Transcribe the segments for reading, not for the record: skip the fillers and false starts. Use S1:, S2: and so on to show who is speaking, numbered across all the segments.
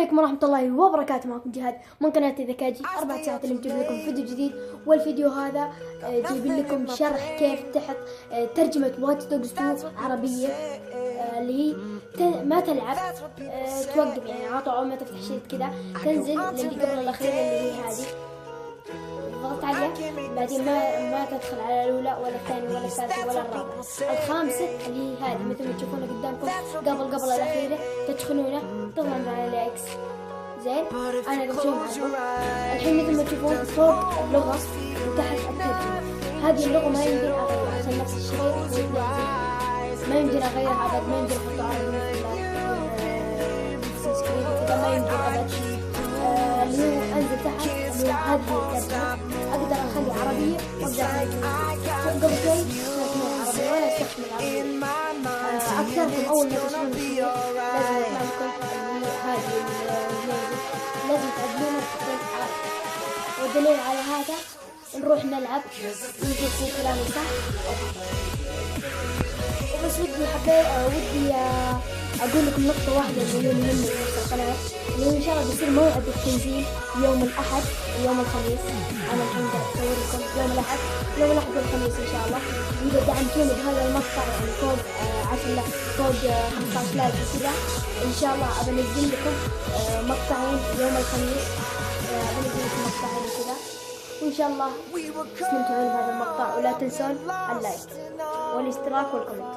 S1: عليكم ورحمة الله وبركاته. معكم جهاد من قناة ذكاجي 4 ساعات اللي بجيب لكم فيديو جديد. والفيديو هذا جايب لكم شرح كيف تحط ترجمة واتش دوجز 2 عربية اللي هي ما تلعب توقف، يعني على طول ما تفتح شيء كذا تنزل اللي قبل الأخيرة اللي هي هذه، ضغط عليها بعدين ما تدخل على الأولى ولا الثانية ولا الثالثة ولا الرابعة. الخامسة اللي هي هذه مثل ما تشوفونها قدامكم قبل الأخيرة تدخلونها تضغطون على الإكس. زين أنا قبل شوي معكم الحين مثل ما تشوفون فوق اللغة وتحت الترجمة. هذه اللغة ما يمكن أغيرها عشان نفس الشريط ما يمكن أغيرها أبد، ما يمكن أحط عربي كذا، ما يمكن أبد. اللي هو أنزل تحت اللي هذه الترجمة أقدر أخلي عربية وأقدر أخلي قبل شوي عربية ولا أستخدم العربية. أكثركم أول ما تشوفون الفيديو لازم يطلع لكم هذه لازم تعدلون العربي. والدليل على هذا نروح نلعب ونشوف كلامي صح. وبس ودي أقول لكم نقطة واحدة اللي هي مهمة في القناة، اللي هو إن شاء الله بيصير موعد التنزيل يوم الأحد ويوم الخميس. أنا الحين أصور لكم يوم الأحد والخميس إن شاء الله. إذا دعمتوني بهذا المقطع يعني فوق 10 فوق 15 لايك وكذا إن شاء الله أبى أنزل لكم مقطعين يوم الخميس، بنزل لكم مقطعين وكذا، وإن شاء الله تستمتعون بهذا المقطع. ولا تنسون اللايك والاشتراك والكومنت.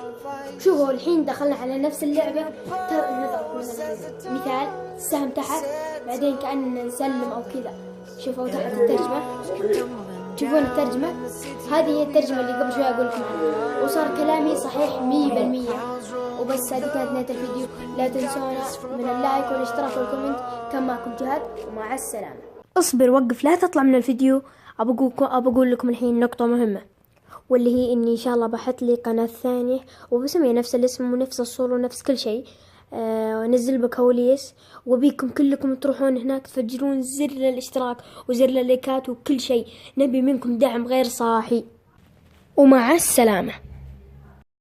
S1: شوفوا الحين دخلنا على نفس اللعبة، نضغط مثال سهم تحت بعدين كأننا نسلم أو كذا. شوفوا تحت الترجمة، تشوفون الترجمة هذه هي الترجمة اللي قبل شوي أقول لكم عنها، وصار كلامي صحيح 100%. وبس هذه كانت نهاية الفيديو. لا تنسونا من اللايك والاشتراك والكومنت. كان معكم جهاد ومع السلامة. اصبر وقف لا تطلع من الفيديو. أبى أقول لكم الحين نقطة مهمة، واللي هي إني إن شاء الله بحط لي قناة ثانية وبسميها نفس الاسم ونفس الصورة ونفس كل شيء، ونزل بكوليس. وبيكم كلكم تروحون هناك تفجرون زر للاشتراك وزر لللايكات وكل شيء. نبي منكم دعم غير صاحي. ومع السلامة.